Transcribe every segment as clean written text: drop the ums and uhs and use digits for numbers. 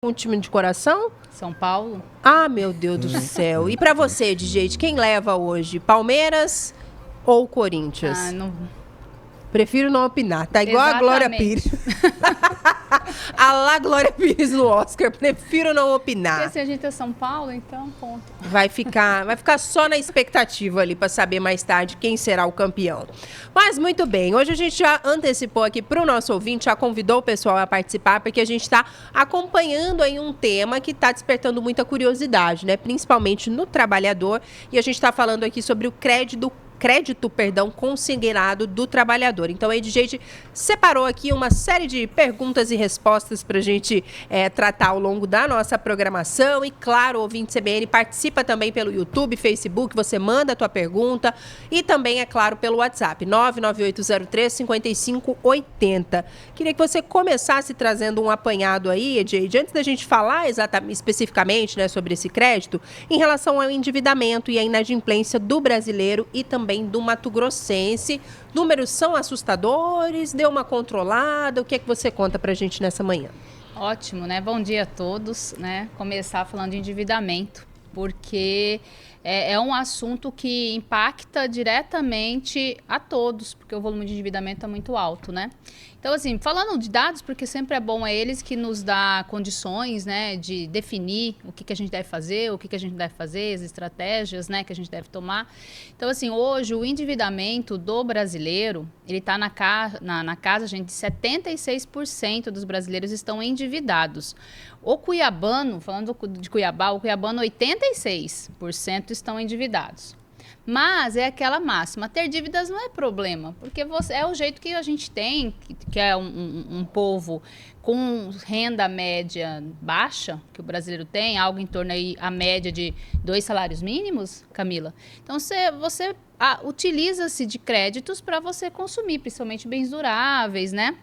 Um time de coração? São Paulo. Ah, meu Deus do céu. E pra você, DJ, quem leva hoje? Palmeiras ou Corinthians? Ah, não... Prefiro não opinar. Tá igual a Glória Pires. A lá Glória Pires no Oscar. Prefiro não opinar. Porque se a gente é São Paulo, então ponto. Vai ficar só na expectativa ali para saber mais tarde quem será o campeão. Mas muito bem, hoje a gente já antecipou aqui para o nosso ouvinte, já convidou o pessoal a participar, porque a gente está acompanhando aí um tema que está despertando muita curiosidade, né? Principalmente no trabalhador. E a gente está falando aqui sobre o crédito consignado do trabalhador. Então, a Edgate separou aqui uma série de perguntas e respostas para a gente tratar ao longo da nossa programação. E, claro, o ouvinte CBN participa também pelo YouTube, Facebook, você manda a tua pergunta e também, é claro, pelo WhatsApp, 99803-5580. Queria que você começasse trazendo um apanhado aí, Edgate, antes da gente falar especificamente, né, sobre esse crédito, em relação ao endividamento e à inadimplência do brasileiro e também do mato-grossense. Números são assustadores? Deu uma controlada? O que é que você conta pra gente nessa manhã? Ótimo, né? Bom dia a todos, né? Começar falando de endividamento, porque é um assunto que impacta diretamente a todos, porque o volume de endividamento é muito alto, né? Então, assim, falando de dados, porque sempre é bom, é eles que nos dá condições, né, de definir o que a gente deve fazer, o que a gente deve fazer, as estratégias, né, que a gente deve tomar. Então, assim, hoje o endividamento do brasileiro, ele está na casa, gente, de 76% dos brasileiros estão endividados. O cuiabano, falando de Cuiabá, o cuiabano 86% estão endividados. Mas é aquela máxima, ter dívidas não é problema, porque é o jeito que a gente tem, que é um povo com renda média baixa, que o brasileiro tem, algo em torno aí, a média de 2 salários mínimos, Camila. Então, você utiliza-se de créditos para você consumir, principalmente bens duráveis, né?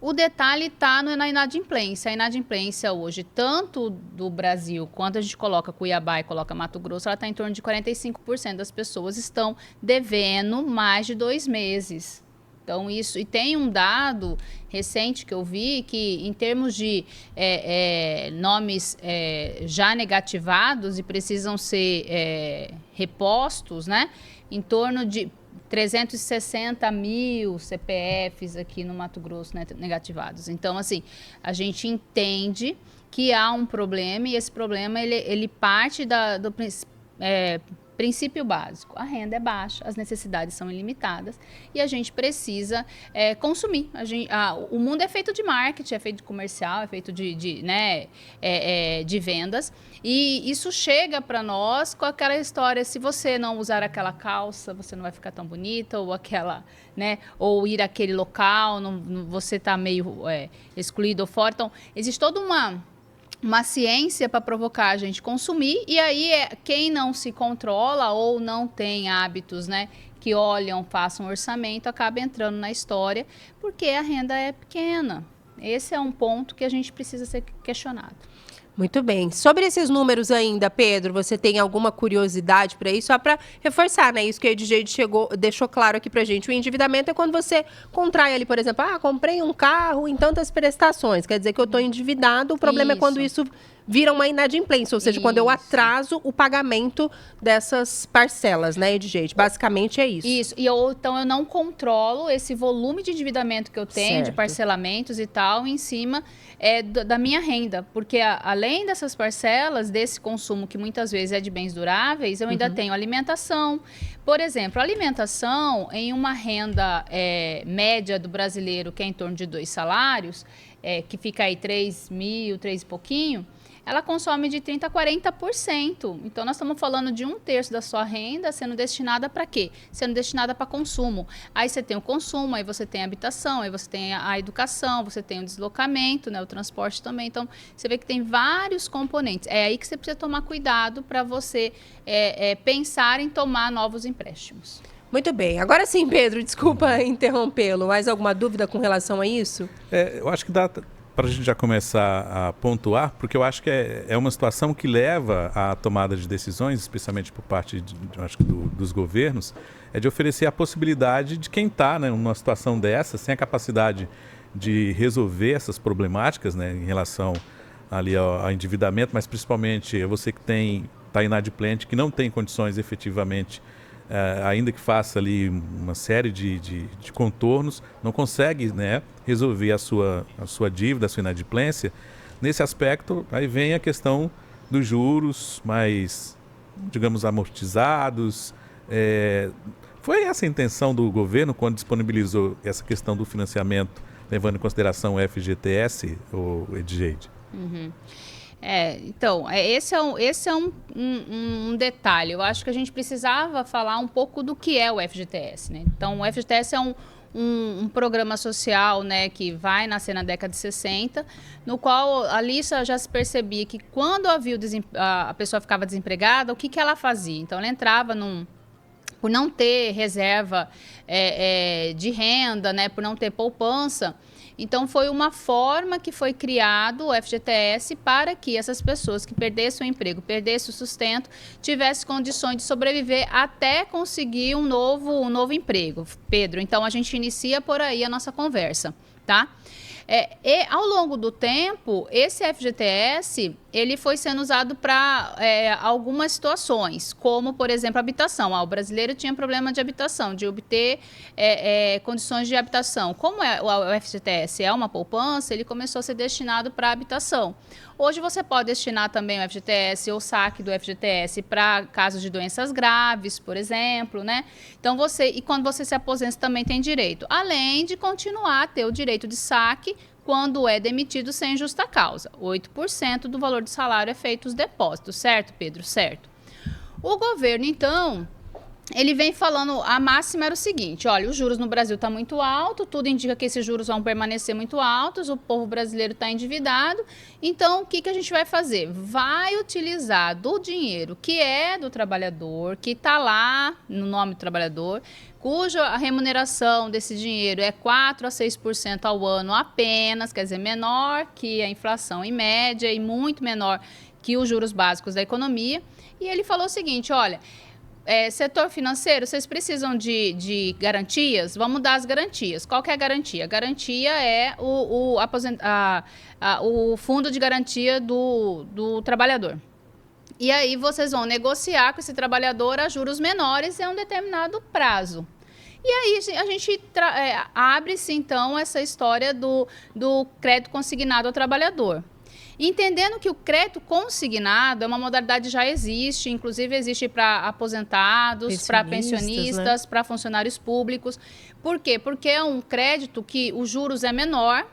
O detalhe está na inadimplência. A inadimplência hoje, tanto do Brasil, quanto a gente coloca Cuiabá e coloca Mato Grosso, ela está em torno de 45% das pessoas estão devendo mais de 2 meses. Então, isso... E tem um dado recente que eu vi que, em termos de nomes já negativados e precisam ser repostos, né? Em torno de 360 mil CPFs aqui no Mato Grosso, né, negativados. Então, assim, a gente entende que há um problema e esse problema ele parte do princípio básico. A renda é baixa, as necessidades são ilimitadas e a gente precisa consumir. O mundo é feito de marketing, é feito de comercial, é feito de vendas e isso chega para nós com aquela história: se você não usar aquela calça, você não vai ficar tão bonita, ou aquela, né, ou ir àquele local, você está meio excluído ou fora. Então, existe toda uma ciência para provocar a gente consumir, e aí quem não se controla ou não tem hábitos, né, que olham, façam orçamento, acaba entrando na história, porque a renda é pequena. Esse é um ponto que a gente precisa ser questionado. Muito bem. Sobre esses números ainda, Pedro, você tem alguma curiosidade para isso? Só para reforçar, né? Isso que a DJ deixou claro aqui para gente. O endividamento é quando você contrai ali, por exemplo, comprei um carro em tantas prestações. Quer dizer que eu estou endividado. O problema é quando isso vira uma inadimplência, ou seja, quando eu atraso o pagamento dessas parcelas, né, DJ? Basicamente é isso. Isso. Então eu não controlo esse volume de endividamento que eu tenho, de parcelamentos e tal, em cima da minha renda. Porque além dessas parcelas, desse consumo que muitas vezes é de bens duráveis, eu ainda tenho alimentação. Por exemplo, alimentação em uma renda média do brasileiro, que é em torno de 2 salários, que fica aí 3 mil, 3 e pouquinho, ela consome de 30% a 40%. Então, nós estamos falando de 1/3 da sua renda sendo destinada para quê? Sendo destinada para consumo. Aí você tem o consumo, aí você tem a habitação, aí você tem a educação, você tem o deslocamento, né, o transporte também. Então, você vê que tem vários componentes. É aí que você precisa tomar cuidado para você pensar em tomar novos empréstimos. Muito bem. Agora sim, Pedro, desculpa interrompê-lo. Mais alguma dúvida com relação a isso? Eu acho que dá para a gente já começar a pontuar, porque eu acho que é uma situação que leva à tomada de decisões, especialmente por parte dos governos, de oferecer a possibilidade de quem está, né, numa situação dessa, sem a capacidade de resolver essas problemáticas, né, em relação ali ao endividamento, mas principalmente você que está inadimplente, que não tem condições efetivamente, ainda que faça ali uma série de contornos, não consegue, né, resolver a sua dívida, a sua inadimplência. Nesse aspecto, aí vem a questão dos juros mais, digamos, amortizados. Foi essa a intenção do governo quando disponibilizou essa questão do financiamento, levando em consideração o FGTS, ou Edgeide? Então, esse é um detalhe. Eu acho que a gente precisava falar um pouco do que é o FGTS, né? Então, o FGTS é um programa social, né, que vai nascer na década de 60, no qual ali já se percebia que quando havia a pessoa ficava desempregada, o que ela fazia? Então, ela entrava por não ter reserva de renda, né, por não ter poupança. Então, foi uma forma que foi criado o FGTS para que essas pessoas que perdessem o emprego, perdessem o sustento, tivessem condições de sobreviver até conseguir um novo emprego. Pedro, então a gente inicia por aí a nossa conversa, tá? E ao longo do tempo, esse FGTS, ele foi sendo usado para algumas situações, como, por exemplo, habitação. O brasileiro tinha problema de habitação, de obter condições de habitação. Como o FGTS é uma poupança, ele começou a ser destinado para habitação. Hoje você pode destinar também o FGTS ou o saque do FGTS para casos de doenças graves, por exemplo, né? Então e quando você se aposenta também tem direito, além de continuar a ter o direito de saque quando é demitido sem justa causa. 8% do valor do salário é feito os depósitos, certo, Pedro? Certo. O governo, então, ele vem falando, a máxima era o seguinte: olha, os juros no Brasil estão muito altos, tudo indica que esses juros vão permanecer muito altos, o povo brasileiro está endividado, então o que a gente vai fazer? Vai utilizar do dinheiro que é do trabalhador, que está lá no nome do trabalhador, cuja remuneração desse dinheiro é 4 a 6% ao ano apenas, quer dizer, menor que a inflação em média e muito menor que os juros básicos da economia. E ele falou o seguinte: olha, setor financeiro, vocês precisam de garantias? Vamos dar as garantias. Qual que é a garantia? A garantia é o fundo de garantia do trabalhador. E aí vocês vão negociar com esse trabalhador a juros menores em um determinado prazo. E aí a gente abre-se, então, essa história do crédito consignado ao trabalhador. Entendendo que o crédito consignado é uma modalidade que já existe, inclusive existe para aposentados, para pensionistas, né? Para funcionários públicos. Por quê? Porque é um crédito que os juros é menor,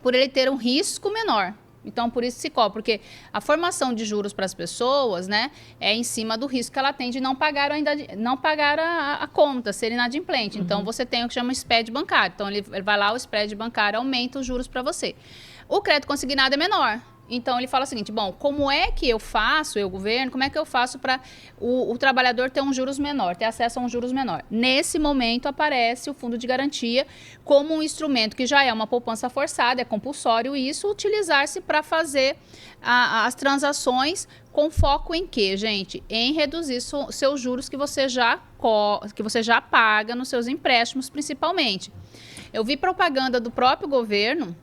por ele ter um risco menor. Então, por isso se cobra, porque a formação de juros para as pessoas, né, é em cima do risco que ela tem de não pagar a conta, ser inadimplente. Então, você tem o que chama spread bancário. Então, ele vai lá, o spread bancário aumenta os juros para você. O crédito consignado é menor. Então, ele fala o seguinte: bom, como é que eu faço, governo, como é que eu faço para o trabalhador ter um juros menor, ter acesso a um juros menor? Nesse momento, aparece o fundo de garantia como um instrumento que já é uma poupança forçada, é compulsório isso, utilizar-se para fazer as transações com foco em quê, gente? Em reduzir seus juros que você já paga nos seus empréstimos, principalmente. Eu vi propaganda do próprio governo,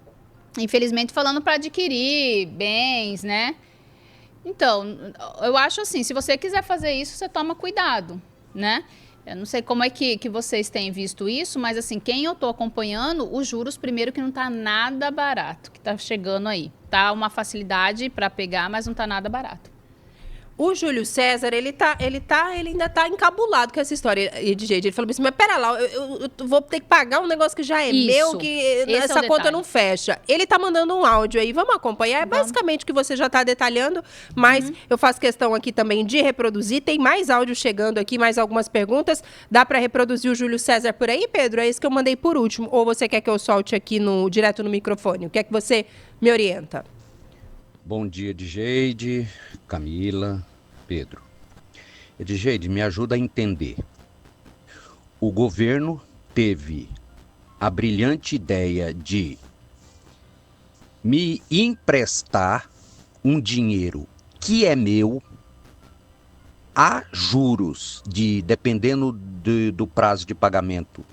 infelizmente, falando para adquirir bens, né? Então, eu acho assim, se você quiser fazer isso, você toma cuidado, né? Eu não sei como é que vocês têm visto isso, mas assim, quem eu estou acompanhando, os juros, primeiro que não está nada barato, que está chegando aí. Tá uma facilidade para pegar, mas não está nada barato. O Júlio César, ele ainda tá encabulado com essa história de jeito. Ele falou assim: mas pera lá, eu vou ter que pagar um negócio que já é meu, que essa conta não fecha. Ele tá mandando um áudio aí, vamos acompanhar. É basicamente o que você já tá detalhando, mas eu faço questão aqui também de reproduzir. Tem mais áudio chegando aqui, mais algumas perguntas. Dá para reproduzir o Júlio César por aí, Pedro? É isso que eu mandei por último. Ou você quer que eu solte aqui direto no microfone? O que é que você me orienta? Bom dia, Edgeide, Camila, Pedro. Edgeide, me ajuda a entender. O governo teve a brilhante ideia de me emprestar um dinheiro que é meu a juros, dependendo do prazo de pagamento.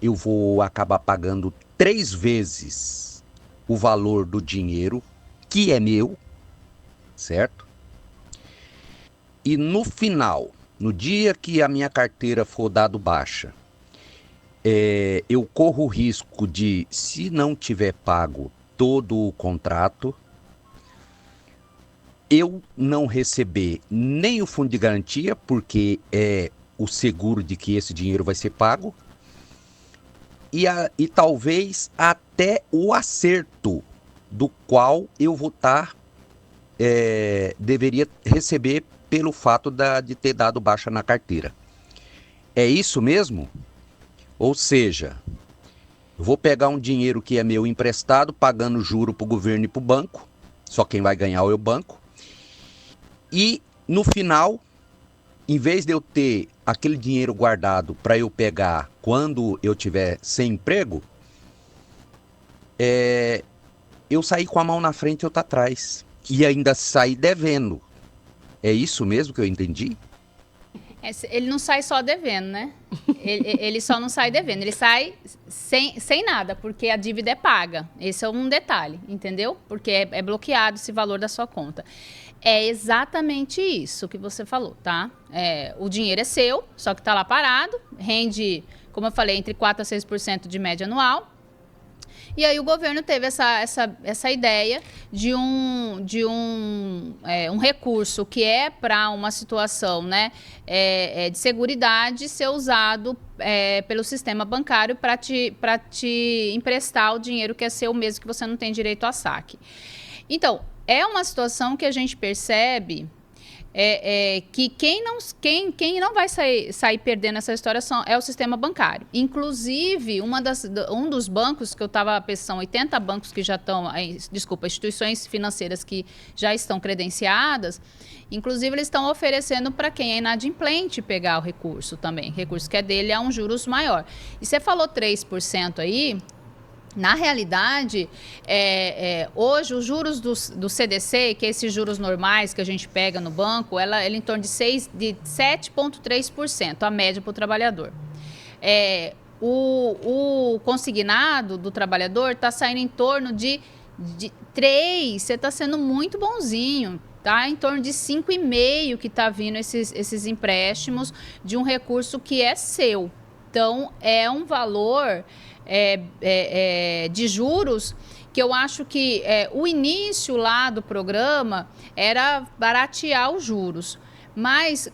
Eu vou acabar pagando 3 vezes o valor do dinheiro que é meu, certo? E no final, no dia que a minha carteira for dado baixa, eu corro o risco de, se não tiver pago todo o contrato, eu não receber nem o fundo de garantia, porque é o seguro de que esse dinheiro vai ser pago, e talvez até o acerto do qual eu vou deveria receber pelo fato de ter dado baixa na carteira. É isso mesmo? Ou seja, eu vou pegar um dinheiro que é meu emprestado, pagando juro para o governo e para o banco, só quem vai ganhar é o banco, e no final, em vez de eu ter aquele dinheiro guardado para eu pegar quando eu tiver sem emprego, eu sair com a mão na frente e outra atrás. E ainda sair devendo. É isso mesmo que eu entendi? Ele não sai só devendo, né? Ele só não sai devendo, ele sai sem nada, porque a dívida é paga. Esse é um detalhe, entendeu? Porque é bloqueado esse valor da sua conta. É exatamente isso que você falou, tá? O dinheiro é seu, só que está lá parado, rende, como eu falei, entre 4% a 6% de média anual. E aí o governo teve essa ideia de um recurso que é para uma situação, né, de seguridade ser usado pelo sistema bancário para te emprestar o dinheiro que é seu mesmo, que você não tem direito a saque. Então, é uma situação que a gente percebe que quem não vai sair perdendo essa história é o sistema bancário. Inclusive, um dos bancos que eu estava pensando, são 80 bancos que já estão, instituições financeiras que já estão credenciadas, inclusive eles estão oferecendo para quem é inadimplente pegar o recurso também. O recurso que é dele é um juros maior. E você falou 3% aí. Na realidade, hoje os juros do CDC, que é esses juros normais que a gente pega no banco, ela é em torno de 7,3%, a média para o trabalhador. O consignado do trabalhador está saindo em torno de 3%, você está sendo muito bonzinho. Tá? Em torno de 5,5% que está vindo esses empréstimos de um recurso que é seu. Então, é um valor de juros que eu acho que o início lá do programa era baratear os juros. Mas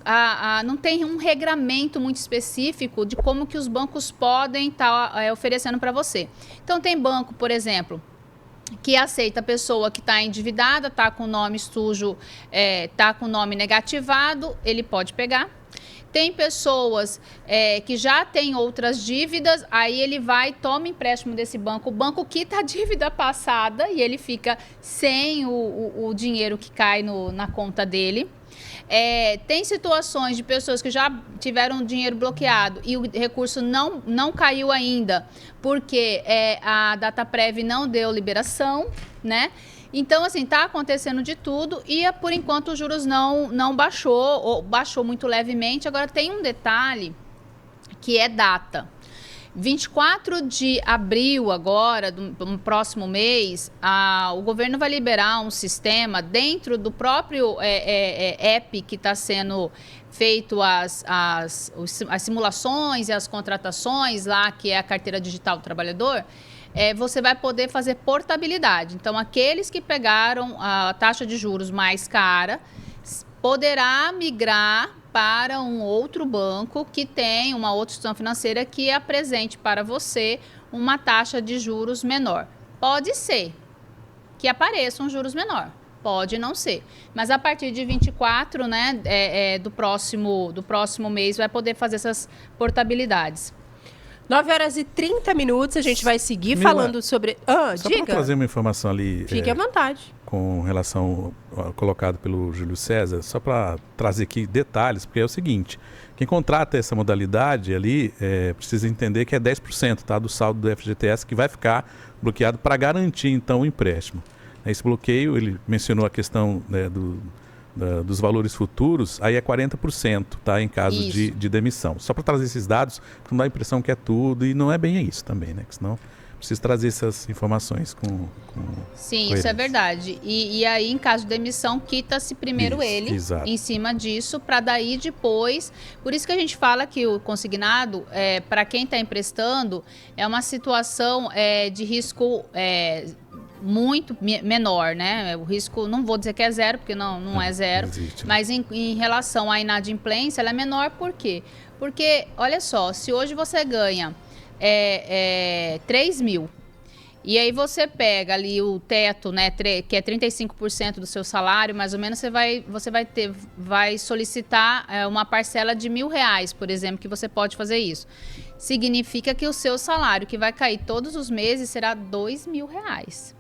não tem um regramento muito específico de como que os bancos podem estar oferecendo para você. Então, tem banco, por exemplo, que aceita a pessoa que está endividada, está com o nome sujo, está com o nome negativado, ele pode pegar. Tem pessoas que já têm outras dívidas, aí ele vai, toma empréstimo desse banco, o banco quita a dívida passada e ele fica sem o dinheiro que cai na conta dele. Tem situações de pessoas que já tiveram dinheiro bloqueado e o recurso não caiu ainda, porque a Dataprev não deu liberação, né? Então, assim, está acontecendo de tudo e, por enquanto, os juros não baixou, ou baixou muito levemente. Agora, tem um detalhe que é data. 24 de abril agora, do próximo mês, o governo vai liberar um sistema dentro do próprio app que está sendo feito as simulações e as contratações lá, que é a carteira digital do trabalhador. Você vai poder fazer portabilidade. Então, aqueles que pegaram a taxa de juros mais cara poderá migrar para um outro banco que tem uma outra instituição financeira que apresente para você uma taxa de juros menor. Pode ser que apareça um juros menor, pode não ser. Mas a partir de 24, né, do próximo mês, vai poder fazer essas portabilidades. 9h30, a gente vai seguir falando sobre... Só diga. para trazer uma informação ali... Fique à vontade. Com relação ao colocado pelo Júlio César, só para trazer aqui detalhes, porque é o seguinte, quem contrata essa modalidade ali precisa entender que é 10%, tá, do saldo do FGTS que vai ficar bloqueado para garantir, então, o empréstimo. Esse bloqueio, ele mencionou a questão, né, dos valores futuros, aí é 40%, tá, em caso de demissão. Só para trazer esses dados, não dá a impressão que é tudo, e não é bem isso também, né? Que senão preciso trazer essas informações com Sim, com isso é eles. verdade. E aí, em caso de demissão, quita-se primeiro Isso, ele, exato. em cima disso, para daí depois... Por isso que a gente fala que o consignado, para quem está emprestando, é uma situação de risco muito menor, né? O risco, não vou dizer que é zero, porque não é zero, existe, né? mas em relação à inadimplência, ela é menor. Por quê? Porque, olha só, se hoje você ganha 3 mil, e aí você pega ali o teto, né, que é 35% do seu salário, mais ou menos, você vai solicitar uma parcela de R$1.000, por exemplo, que você pode fazer isso. Significa que o seu salário, que vai cair todos os meses, será R$2.000.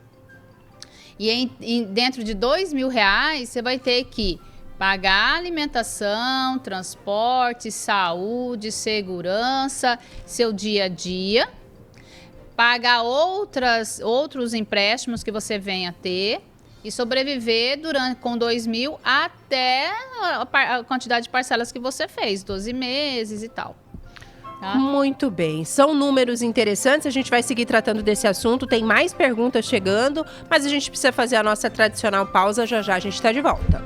E dentro de R$2.000, você vai ter que pagar alimentação, transporte, saúde, segurança, seu dia a dia, pagar outros empréstimos que você venha a ter e sobreviver com 2.000 até a quantidade de parcelas que você fez, 12 meses e tal. Tá? Muito bem, são números interessantes, a gente vai seguir tratando desse assunto, tem mais perguntas chegando, mas a gente precisa fazer a nossa tradicional pausa, já já a gente está de volta.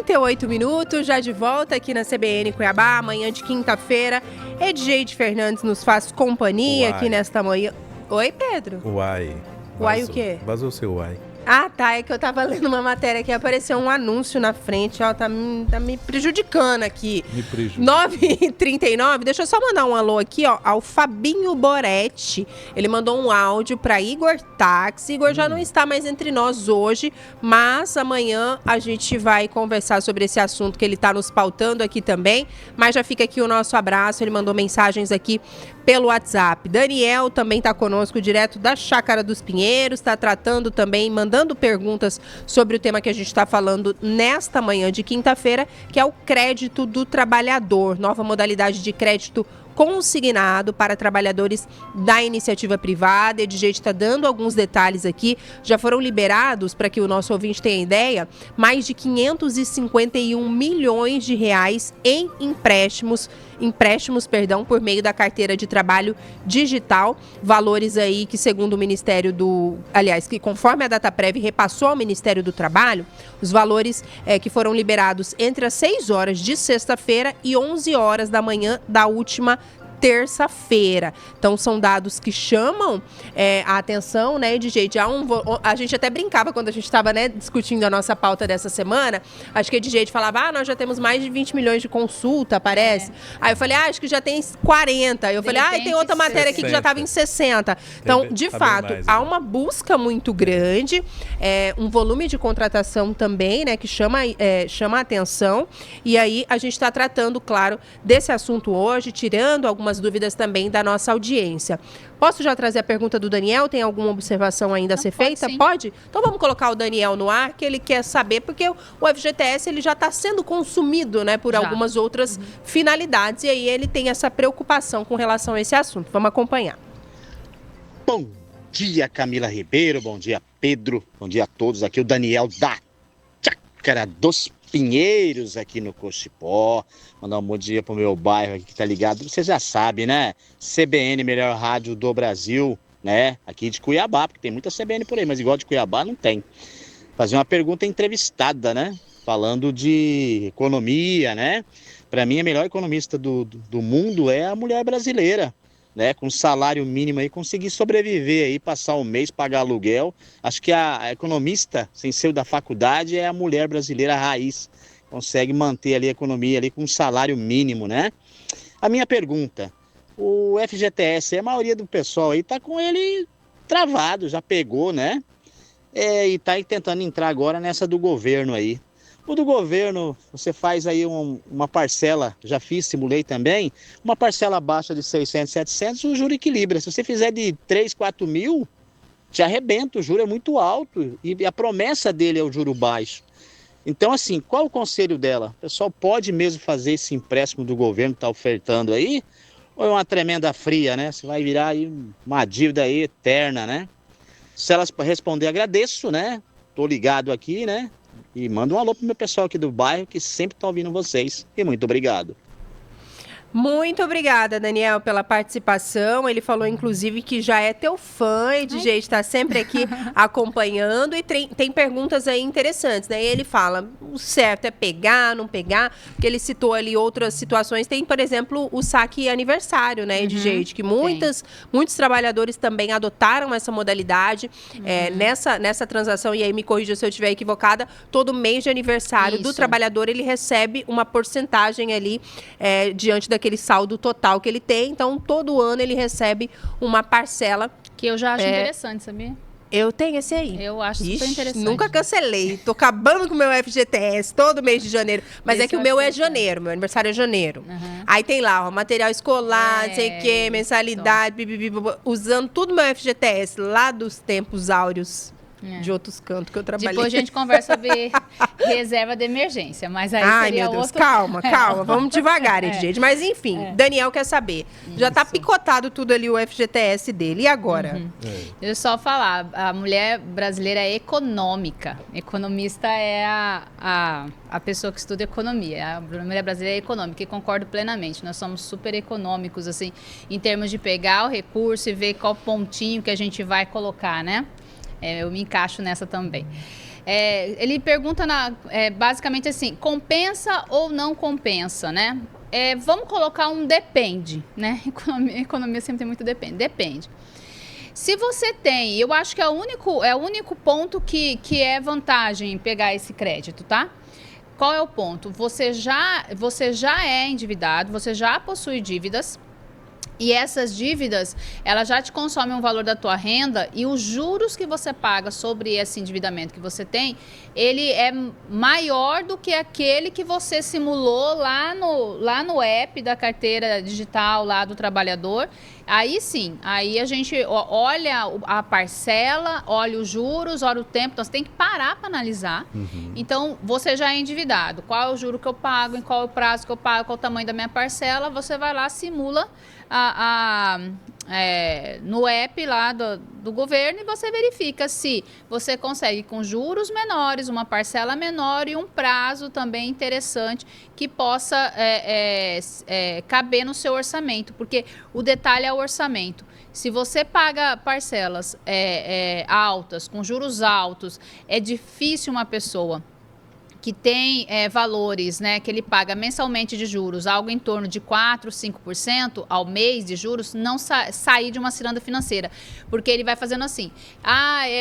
38 minutos, já de volta aqui na CBN Cuiabá, amanhã de quinta-feira, Edjeide Fernandes nos faz companhia aqui nesta manhã. Oi, Pedro? Uai. Uai o quê? Vazou seu uai. Ah, tá, é que eu tava lendo uma matéria que apareceu um anúncio na frente, ó, tá me prejudicando aqui. Me prejudica. 9h39, deixa eu só mandar um alô aqui, ó, ao Fabinho Boretti. Ele mandou um áudio pra Igor Táxi. Igor já não está mais entre nós hoje, mas amanhã a gente vai conversar sobre esse assunto que ele tá nos pautando aqui também. Mas já fica aqui o nosso abraço, ele mandou mensagens aqui pelo WhatsApp. Daniel também tá conosco direto da Chácara dos Pinheiros, tá tratando também, mandando perguntas sobre o tema que a gente está falando nesta manhã de quinta-feira, que é o crédito do trabalhador, nova modalidade de crédito consignado para trabalhadores da iniciativa privada. Edjeide está dando alguns detalhes aqui. Já foram liberados, para que o nosso ouvinte tenha ideia, mais de 551 milhões de reais em empréstimos, por meio da carteira de trabalho digital. Valores aí que, segundo o Ministério que conforme a Dataprev repassou ao Ministério do Trabalho, os valores que foram liberados entre as 6 horas de sexta-feira e 11 horas da manhã da última terça-feira. Então, são dados que chamam a atenção, né, Edjeide? A gente até brincava quando a gente estava, né, discutindo a nossa pauta dessa semana. Acho que a Edjeide falava, nós já temos mais de 20 milhões de consulta, parece. Aí eu falei, acho que já tem 40. Eu falei, tem outra matéria aqui que já estava em 60. Então, de fato, há uma busca muito grande, um volume de contratação também, né, que chama a atenção. E aí, a gente está tratando, claro, desse assunto hoje, tirando algumas dúvidas também da nossa audiência. Posso já trazer a pergunta do Daniel? Tem alguma observação ainda a ser feita? Sim. Pode? Então vamos colocar o Daniel no ar, que ele quer saber, porque o FGTS ele já está sendo consumido, né, por algumas outras finalidades, e aí ele tem essa preocupação com relação a esse assunto. Vamos acompanhar. Bom dia, Camila Ribeiro, bom dia, Pedro, bom dia a todos. Aqui o Daniel da Chácara dos Pinheiros, aqui no Cochipó. Mandar um bom dia pro meu bairro aqui que tá ligado. Você já sabe, né? CBN, melhor rádio do Brasil, né? Aqui de Cuiabá, porque tem muita CBN por aí, mas igual de Cuiabá não tem. Fazer uma pergunta entrevistada, né? Falando de economia, né? Para mim, a melhor economista do mundo é a mulher brasileira, né? Com salário mínimo aí, conseguir sobreviver aí, passar um mês, pagar aluguel. Acho que a economista, sem ser da faculdade, é a mulher brasileira raiz. Consegue manter ali a economia ali com um salário mínimo, né? A minha pergunta, o FGTS, a maioria do pessoal aí tá com ele travado, já pegou, né? E tá aí tentando entrar agora nessa do governo aí. O do governo, você faz aí uma parcela, já fiz, simulei também, uma parcela baixa de 600, 700, o juro equilibra. Se você fizer de 3, 4 mil, te arrebenta, o juro é muito alto e a promessa dele é o juro baixo. Então, assim, qual o conselho dela? O pessoal pode mesmo fazer esse empréstimo do governo que está ofertando aí? Ou é uma tremenda fria, né? Você vai virar aí uma dívida aí eterna, né? Se elas responder, agradeço, né? Tô ligado aqui, né? E manda um alô pro meu pessoal aqui do bairro que sempre tá ouvindo vocês. E muito obrigado. Muito obrigada, Daniel, pela participação. Ele falou, inclusive, que já é teu fã e de jeito está sempre aqui acompanhando. E tem perguntas aí interessantes, né? E ele fala, o certo é pegar, não pegar, porque ele citou ali outras situações. Tem, por exemplo, o saque aniversário, né, de jeito, que muitos trabalhadores também adotaram essa modalidade nessa transação. E aí, me corrija se eu estiver equivocada, todo mês de aniversário do trabalhador, ele recebe uma porcentagem ali diante daquele saldo total que ele tem. Então, todo ano ele recebe uma parcela. Que eu já acho interessante, sabia? Eu tenho esse aí. Eu acho super interessante. Nunca cancelei. Tô acabando com o meu FGTS todo mês de janeiro. Mas é que o meu é janeiro, meu aniversário é janeiro. Aí tem lá, ó, material escolar, não sei o quê, mensalidade, usando tudo meu FGTS lá dos tempos áureos. De outros cantos que eu trabalhei. Depois a gente conversa sobre reserva de emergência, mas aí Ai, seria meu Deus, outro... calma, vamos devagar, gente. Mas enfim, Daniel quer saber. Já tá picotado tudo ali o FGTS dele. E agora? Deixa eu só falar, a mulher brasileira é econômica. Economista é a pessoa que estuda economia. A mulher brasileira é econômica e concordo plenamente. Nós somos super econômicos, assim, em termos de pegar o recurso e ver qual pontinho que a gente vai colocar, né? Eu me encaixo nessa também. Ele pergunta basicamente assim, compensa ou não compensa, né? Vamos colocar um depende, né? Economia sempre tem muito depende. Depende. Se você tem, eu acho que é o único ponto que é vantagem em pegar esse crédito, tá? Qual é o ponto? Você já é endividado, você já possui dívidas. E essas dívidas, elas já te consomem um valor da tua renda e os juros que você paga sobre esse endividamento que você tem, ele é maior do que aquele que você simulou lá no app da carteira digital lá do trabalhador. Aí sim, aí a gente olha a parcela, olha os juros, olha o tempo, então você tem que parar para analisar. Então, você já é endividado. Qual é o juro que eu pago, em qual é o prazo que eu pago, qual é o tamanho da minha parcela, você vai lá, simula no app lá do governo e você verifica se você consegue com juros menores, uma parcela menor e um prazo também interessante que possa caber no seu orçamento, porque o detalhe é o orçamento. Se você paga parcelas altas, com juros altos, é difícil uma pessoa que tem valores, né, que ele paga mensalmente de juros, algo em torno de 4%, 5% ao mês de juros, não sair de uma ciranda financeira. Porque ele vai fazendo assim,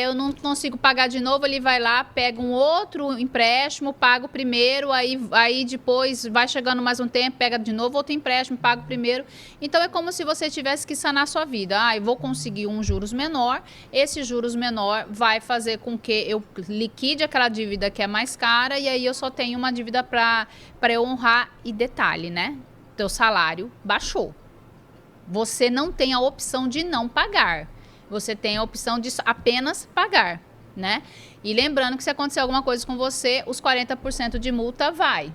eu não consigo pagar de novo, ele vai lá, pega um outro empréstimo, paga o primeiro, aí depois vai chegando mais um tempo, pega de novo outro empréstimo, paga o primeiro. Então é como se você tivesse que sanar a sua vida. Eu vou conseguir um juros menor, esse juros menor vai fazer com que eu liquide aquela dívida que é mais cara e aí eu só tenho uma dívida para eu honrar. E detalhe, né? Teu salário baixou. Você não tem a opção de não pagar. Você tem a opção de apenas pagar, né? E lembrando que se acontecer alguma coisa com você, os 40% de multa vai.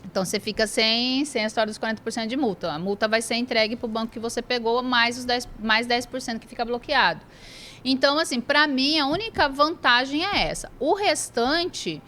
Então, você fica sem a história dos 40% de multa. A multa vai ser entregue para o banco que você pegou, mais 10% que fica bloqueado. Então, assim, para mim, a única vantagem é essa. O restante,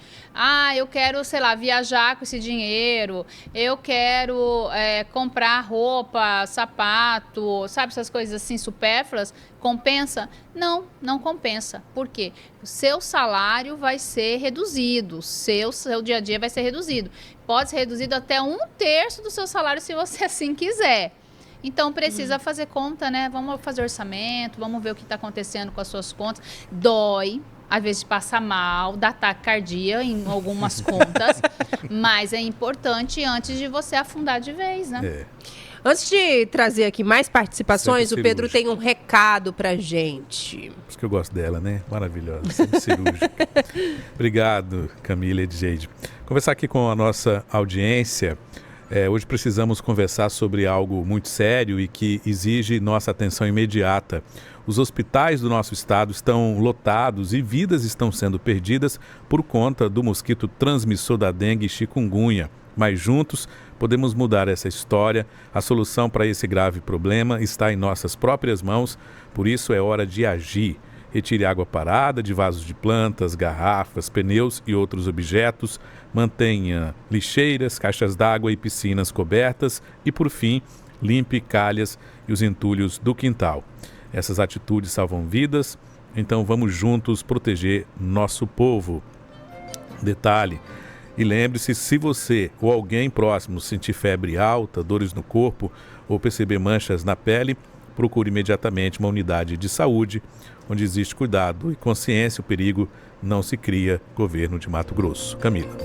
eu quero, sei lá, viajar com esse dinheiro, eu quero comprar roupa, sapato, sabe, essas coisas assim supérfluas, compensa? Não, não compensa. Por quê? O seu salário vai ser reduzido, seu dia a dia vai ser reduzido. Pode ser reduzido até 1/3 do seu salário se você assim quiser. Então, precisa fazer conta, né? Vamos fazer orçamento, vamos ver o que está acontecendo com as suas contas. Dói, às vezes passa mal, dá taquicardia em algumas contas, mas é importante antes de você afundar de vez, né? Antes de trazer aqui mais participações, o Pedro tem um recado pra gente. Por isso que eu gosto dela, né? Maravilhosa, sempre cirúrgica. Obrigado, Camila e Edjeide. Conversar aqui com a nossa audiência. Hoje precisamos conversar sobre algo muito sério e que exige nossa atenção imediata. Os hospitais do nosso estado estão lotados e vidas estão sendo perdidas por conta do mosquito transmissor da dengue e chikungunya. Mas juntos podemos mudar essa história. A solução para esse grave problema está em nossas próprias mãos, por isso é hora de agir. Retire água parada de vasos de plantas, garrafas, pneus e outros objetos. Mantenha lixeiras, caixas d'água e piscinas cobertas. E, por fim, limpe calhas e os entulhos do quintal. Essas atitudes salvam vidas, então vamos juntos proteger nosso povo. Detalhe, e lembre-se, se você ou alguém próximo sentir febre alta, dores no corpo ou perceber manchas na pele, procure imediatamente uma unidade de saúde, onde existe cuidado e consciência. O perigo não se cria. Governo de Mato Grosso. Camila.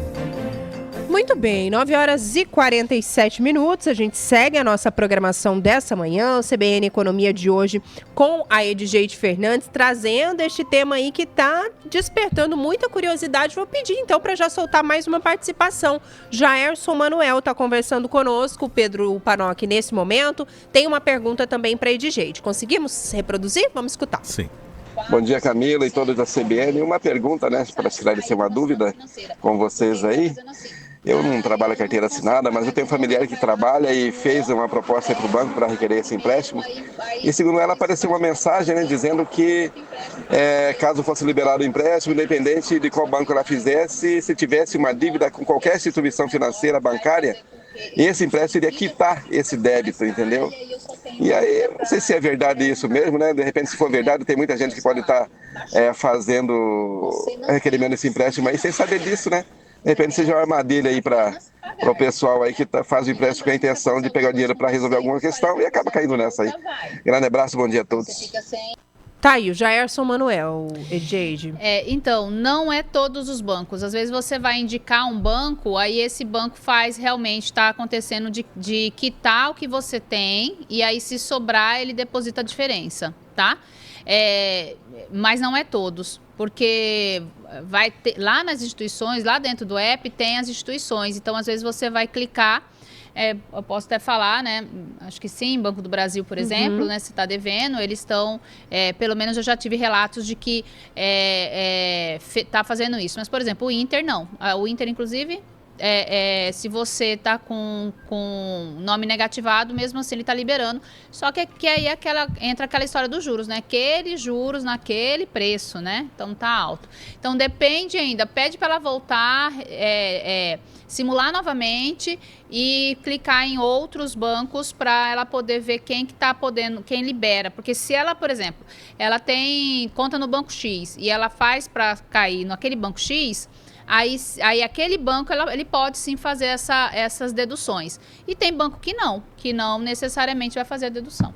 Muito bem, 9h47. A gente segue a nossa programação dessa manhã, o CBN Economia de hoje, com a Edjeide Fernandes, trazendo este tema aí que está despertando muita curiosidade. Vou pedir então para já soltar mais uma participação. Jaerson Manuel está conversando conosco, o Pedro Panoc nesse momento. Tem uma pergunta também para a Edjeide. Conseguimos reproduzir? Vamos escutar. Sim. Bom dia, Camila e todos da CBN. Uma pergunta, né, para esclarecer uma dúvida com vocês aí. Eu não trabalho carteira assinada, mas eu tenho um familiar que trabalha e fez uma proposta para o banco para requerer esse empréstimo. E segundo ela, apareceu uma mensagem, né, dizendo que caso fosse liberado o empréstimo, independente de qual banco ela fizesse, se tivesse uma dívida com qualquer instituição financeira bancária, esse empréstimo iria quitar esse débito, entendeu? E aí, não sei se é verdade isso mesmo, né? De repente, se for verdade, tem muita gente que pode estar requerimento esse empréstimo aí sem saber disso, né? De repente seja uma armadilha aí para o pessoal aí que faz o empréstimo com a intenção de pegar o dinheiro para resolver alguma questão e acaba caindo nessa aí. Grande abraço, bom dia a todos. Tá aí, o Jaerson Manuel, Edjeide. Então, não é todos os bancos. Às vezes você vai indicar um banco, aí esse banco faz realmente, está acontecendo de quitar o que você tem, e aí se sobrar, ele deposita a diferença, tá? Mas não é todos, porque vai ter, lá nas instituições, lá dentro do app, tem as instituições. Então, às vezes você vai clicar. Eu posso até falar, né? Acho que sim, Banco do Brasil, por exemplo, né? Se está devendo, eles estão, pelo menos eu já tive relatos de que está fazendo isso. Mas, por exemplo, o Inter não. O Inter, inclusive, se você está com nome negativado, mesmo assim ele está liberando. Só que aí entra aquela história dos juros, né? Aqueles juros naquele preço, né? Então tá alto. Então depende ainda, pede para ela voltar, simular novamente e clicar em outros bancos para ela poder ver quem que está podendo, quem libera. Porque se ela, por exemplo, ela tem conta no banco X e ela faz para cair naquele banco X, aí aquele banco ele pode sim fazer essas deduções. E tem banco que não necessariamente vai fazer a dedução.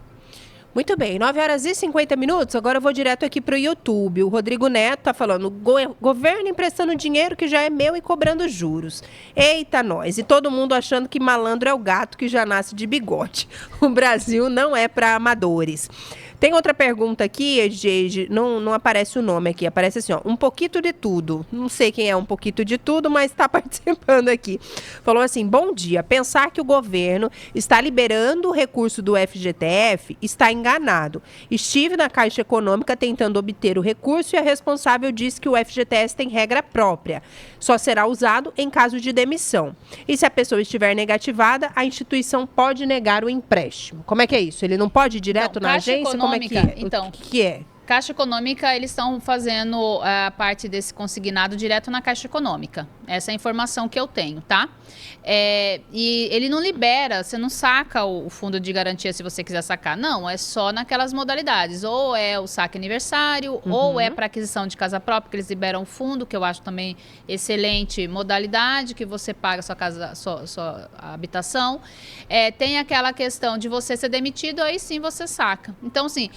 Muito bem, 9h50. Agora eu vou direto aqui para o YouTube. O Rodrigo Neto está falando, governo emprestando dinheiro que já é meu e cobrando juros. Eita nós, e todo mundo achando que malandro é o gato que já nasce de bigode. O Brasil não é para amadores. Tem outra pergunta aqui, Edjeide, não aparece o nome aqui, aparece assim, ó, um pouquito de tudo. Não sei quem é um pouquito de tudo, mas está participando aqui. Falou assim, bom dia, pensar que o governo está liberando o recurso do FGTS está enganado. Estive na Caixa Econômica tentando obter o recurso e a responsável disse que o FGTS tem regra própria. Só será usado em caso de demissão. E se a pessoa estiver negativada, a instituição pode negar o empréstimo. Como é que é isso? Ele não pode ir direto na agência? Como é que é? Então, o que é? Caixa Econômica, eles estão fazendo a parte desse consignado direto na Caixa Econômica. Essa é a informação que eu tenho, tá? E ele não libera, você não saca o fundo de garantia se você quiser sacar. Não, é só naquelas modalidades. Ou é o saque aniversário, ou é para aquisição de casa própria, que eles liberam o fundo, que eu acho também excelente modalidade, que você paga sua casa, sua habitação. Tem aquela questão de você ser demitido, aí sim você saca. Então, assim,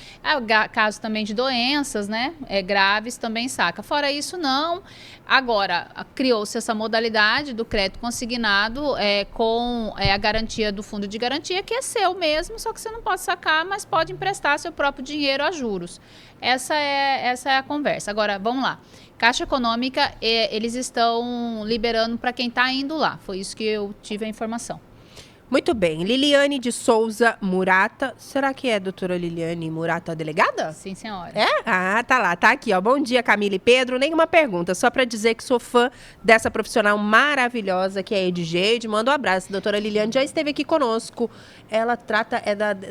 caso também de doenças, né, graves, também saca. Fora isso, não. Agora, criou-se essa modalidade do crédito consignado com a garantia do fundo de garantia, que é seu mesmo, só que você não pode sacar, mas pode emprestar seu próprio dinheiro a juros. Essa é a conversa. Agora, vamos lá. Caixa Econômica, eles estão liberando para quem está indo lá. Foi isso que eu tive a informação. Muito bem. Liliane de Souza Murata. Será que é a doutora Liliane Murata, delegada? Sim, senhora. É? Ah, tá lá. Tá aqui, ó. Bom dia, Camila e Pedro. Nenhuma pergunta, só pra dizer que sou fã dessa profissional maravilhosa que é a Edgeide. Manda um abraço. Doutora Liliane já esteve aqui conosco. Ela trata,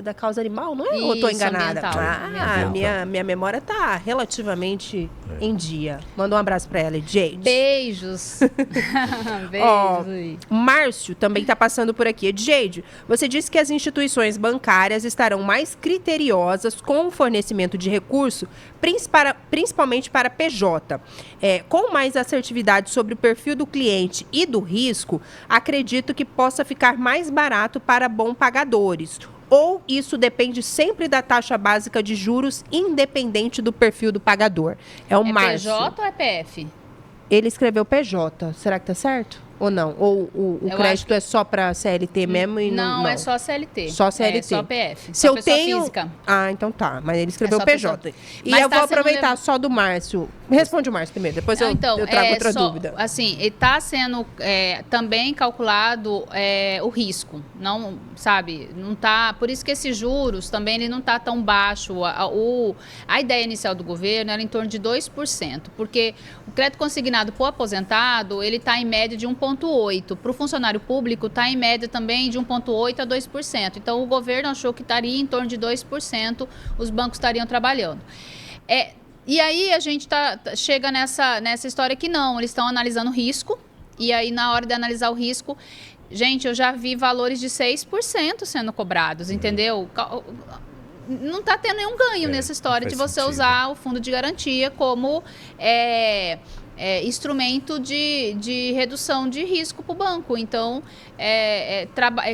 da causa animal, não é? Ou eu tô Isso, enganada? ambiental. Minha memória tá relativamente em dia. Manda um abraço pra ela, Edgeide. Beijos. Ó, Beijos. Márcio também está passando por aqui. Edgeide, você disse que as instituições bancárias estarão mais criteriosas com o fornecimento de recurso, principalmente para PJ. Com mais assertividade sobre o perfil do cliente e do risco, acredito que possa ficar mais barato para bom pagadores. Ou isso depende sempre da taxa básica de juros, independente do perfil do pagador. É o Márcio. PJ ou é PF? Ele escreveu PJ. Será que tá certo? Ou não? Ou o crédito é só para CLT mesmo e não? Não, é só CLT. Só CLT. É só PF. Se só eu pessoa tenho... física. Ah, então tá. Mas ele escreveu só PJ. E Mas eu tá vou sendo aproveitar só do Márcio. Responde o Márcio primeiro, depois eu trago outra dúvida. Assim, está sendo também calculado o risco. Não, sabe, não tá... Por isso que esses juros também ele não está tão baixo. A ideia inicial do governo era em torno de 2%, porque o crédito consignado por aposentado, ele está em média de 1,8%. Para o funcionário público, está em média também de 1,8% a 2%. Então, o governo achou que estaria em torno de 2%, os bancos estariam trabalhando. E aí, a gente chega nessa história que não, eles estão analisando o risco, e aí, na hora de analisar o risco, gente, eu já vi valores de 6% sendo cobrados, entendeu? Não está tendo nenhum ganho nessa história de você usar o fundo de garantia como... instrumento de redução de risco para o banco. Então,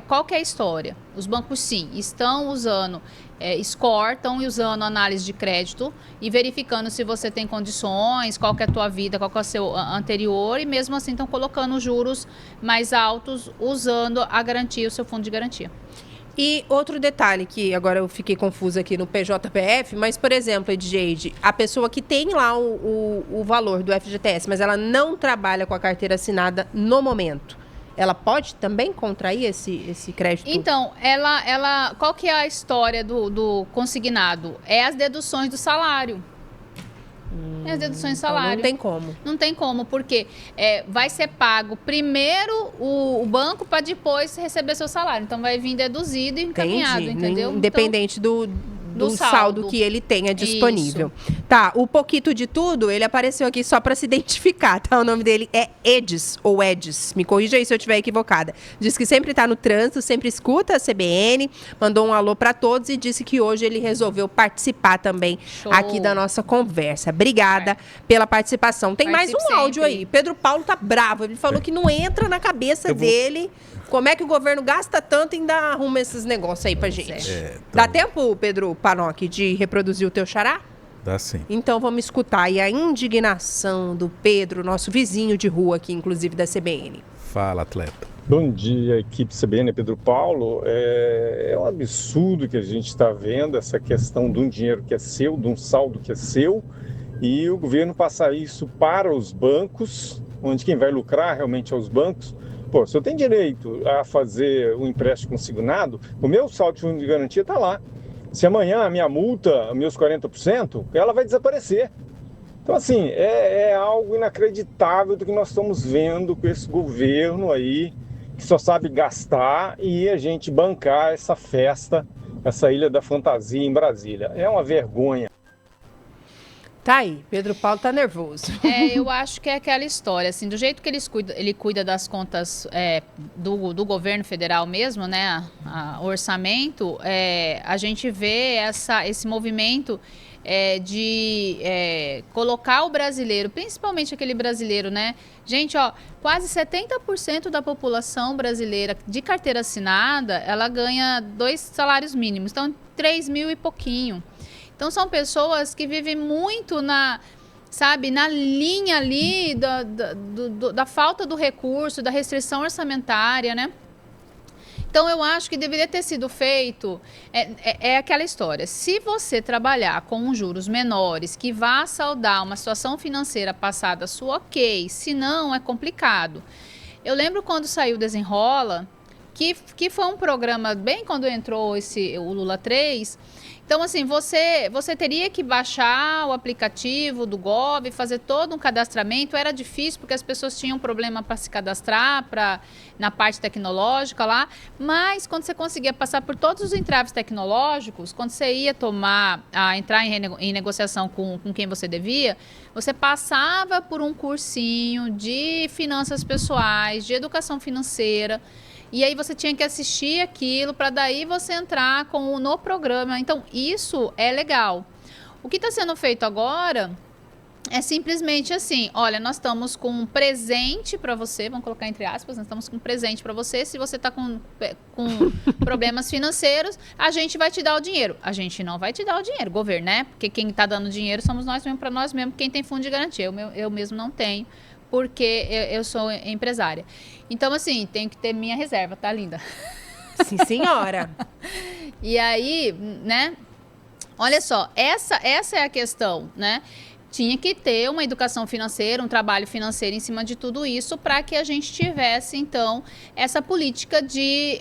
qual que é a história? Os bancos, sim, estão usando score, estão usando análise de crédito e verificando se você tem condições, qual que é a tua vida, qual que é o seu anterior, e mesmo assim estão colocando juros mais altos usando a garantia, o seu fundo de garantia. E outro detalhe que agora eu fiquei confusa aqui no PJPF, mas, por exemplo, Edgeide, a pessoa que tem lá o valor do FGTS, mas ela não trabalha com a carteira assinada no momento, ela pode também contrair esse crédito? Então, qual que é a história do consignado? É as deduções do salário. As deduções de salário. Então não tem como. Não tem como, porque vai ser pago primeiro o banco para depois receber seu salário. Então vai vir deduzido e encaminhado, entendeu? Independente do saldo que ele tenha disponível. Isso. Tá, o Poquito de Tudo, ele apareceu aqui só para se identificar, tá? O nome dele é Edis, ou Edis. Me corrija aí se eu estiver equivocada. Diz que sempre tá no trânsito, sempre escuta a CBN, mandou um alô para todos e disse que hoje ele resolveu participar também aqui da nossa conversa. Obrigada pela participação. Tem mais um áudio aí. Pedro Paulo tá bravo. Ele falou que não entra na cabeça dele como é que o governo gasta tanto e ainda arruma esses negócios aí pra gente. Dá tempo, Pedro Panoc, de reproduzir o teu xará? Dá sim. Então vamos escutar aí a indignação do Pedro, nosso vizinho de rua aqui, inclusive da CBN. Fala, atleta. Bom dia, equipe CBN, Pedro Paulo. É um absurdo que a gente está vendo, essa questão de um dinheiro que é seu, de um saldo que é seu, e o governo passar isso para os bancos, onde quem vai lucrar realmente é os bancos. Pô, se eu tenho direito a fazer um empréstimo consignado, o meu saldo de fundo de garantia está lá. Se amanhã a minha multa, meus 40%, ela vai desaparecer. Então, assim, é algo inacreditável do que nós estamos vendo com esse governo aí, que só sabe gastar e a gente bancar essa festa, essa Ilha da Fantasia em Brasília. É uma vergonha. Tá aí, Pedro Paulo tá nervoso. Eu acho que é aquela história, assim, do jeito que ele cuida das contas do governo federal mesmo, né, o orçamento, a gente vê esse movimento de colocar o brasileiro, principalmente aquele brasileiro, né? Gente, ó, quase 70% da população brasileira de carteira assinada, ela ganha 2 salários mínimos, então 3 mil e pouquinho. Então, são pessoas que vivem muito na linha ali da falta do recurso, da restrição orçamentária, né? Então, eu acho que deveria ter sido feito, aquela história. Se você trabalhar com juros menores, que vá saldar uma situação financeira passada sua, ok. Se não, é complicado. Eu lembro quando saiu o Desenrola, que foi um programa bem quando entrou o Lula 3. Então, assim, você teria que baixar o aplicativo do Gov, fazer todo um cadastramento. Era difícil porque as pessoas tinham problema para se cadastrar na parte tecnológica lá. Mas quando você conseguia passar por todos os entraves tecnológicos, quando você ia entrar em negociação com quem você devia, você passava por um cursinho de finanças pessoais, de educação financeira. E aí você tinha que assistir aquilo para daí você entrar no programa. Então, isso é legal. O que está sendo feito agora é simplesmente assim, olha, nós estamos com um presente para você, vamos colocar entre aspas, nós estamos com um presente para você, se você está com problemas financeiros, a gente vai te dar o dinheiro. A gente não vai te dar o dinheiro, governo, né? Porque quem está dando dinheiro somos nós mesmos, para nós mesmos, quem tem fundo de garantia. Eu mesmo não tenho, porque eu sou empresária. Então, assim, tenho que ter minha reserva, tá, linda? Sim, senhora. E aí, né? Olha só, essa é a questão, né? Tinha que ter uma educação financeira, um trabalho financeiro em cima de tudo isso para que a gente tivesse, então, essa política de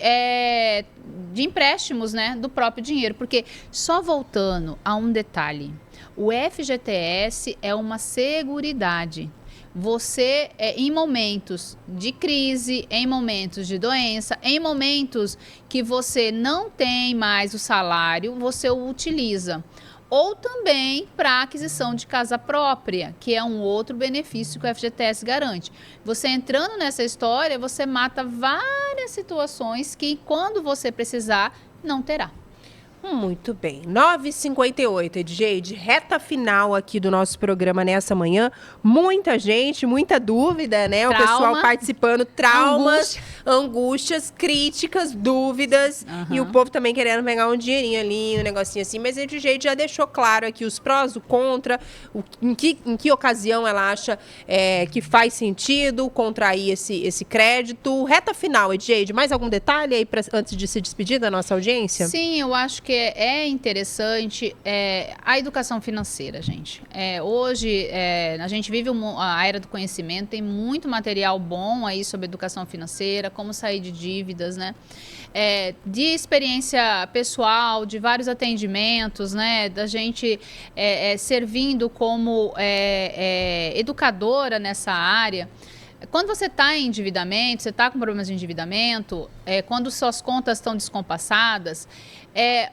empréstimos, né, do próprio dinheiro. Porque, só voltando a um detalhe, o FGTS é uma seguridade. Você, em momentos de crise, em momentos de doença, em momentos que você não tem mais o salário, você o utiliza. Ou também para aquisição de casa própria, que é um outro benefício que o FGTS garante. Você entrando nessa história, você mata várias situações que, quando você precisar, não terá. Muito bem. 9h58, Edgeide, reta final aqui do nosso programa nessa manhã. Muita gente, muita dúvida, né? O pessoal participando, traumas, angústias, críticas, dúvidas. E o povo também querendo pegar um dinheirinho ali, um negocinho assim. Mas Edgeide já deixou claro aqui os prós, o contra, em que ocasião ela acha que faz sentido contrair esse crédito. Reta final, Edgeide, mais algum detalhe aí antes de se despedir da nossa audiência? Sim, eu acho que é interessante a educação financeira, gente. Hoje, a gente vive a era do conhecimento, tem muito material bom aí sobre educação financeira, como sair de dívidas, né? De experiência pessoal, de vários atendimentos, né? Da gente servindo como educadora nessa área. Quando você está em endividamento, você está com problemas de endividamento, quando suas contas estão descompassadas,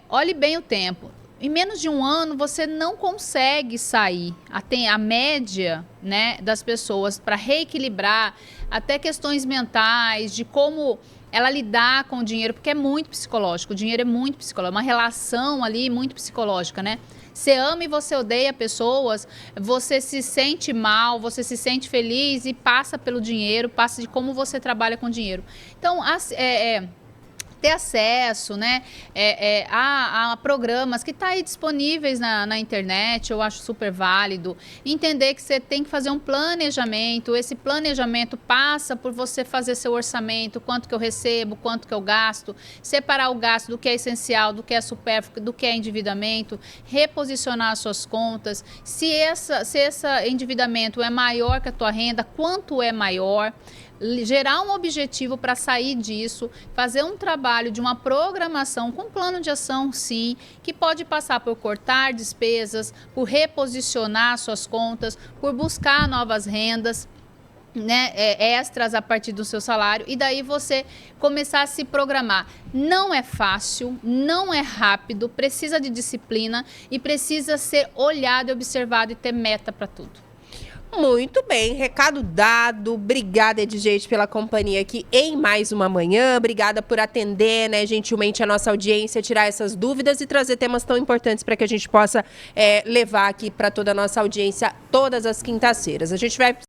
olhe bem o tempo. Em menos de um ano, você não consegue sair. A média, né, das pessoas para reequilibrar até questões mentais, de como ela lidar com o dinheiro, porque é muito psicológico. O dinheiro é muito psicológico, uma relação ali muito psicológica, né? Você ama e você odeia pessoas, você se sente mal, você se sente feliz e passa pelo dinheiro, passa de como você trabalha com dinheiro. Então, ter acesso, né, a programas que estão aí disponíveis na internet, eu acho super válido. Entender que você tem que fazer um planejamento, esse planejamento passa por você fazer seu orçamento, quanto que eu recebo, quanto que eu gasto, separar o gasto do que é essencial, do que é supérfluo, do que é endividamento, reposicionar as suas contas. Se esse endividamento é maior que a tua renda, quanto é maior? Gerar um objetivo para sair disso, fazer um trabalho de uma programação com plano de ação, sim, que pode passar por cortar despesas, por reposicionar suas contas, por buscar novas rendas, né, extras a partir do seu salário, e daí você começar a se programar. Não é fácil, não é rápido, precisa de disciplina e precisa ser olhado, observado e ter meta para tudo. Muito bem, recado dado. Obrigada, Edgeide, pela companhia aqui em mais uma manhã. Obrigada por atender, né, gentilmente a nossa audiência, tirar essas dúvidas e trazer temas tão importantes para que a gente possa levar aqui para toda a nossa audiência todas as quintas-feiras. A gente vai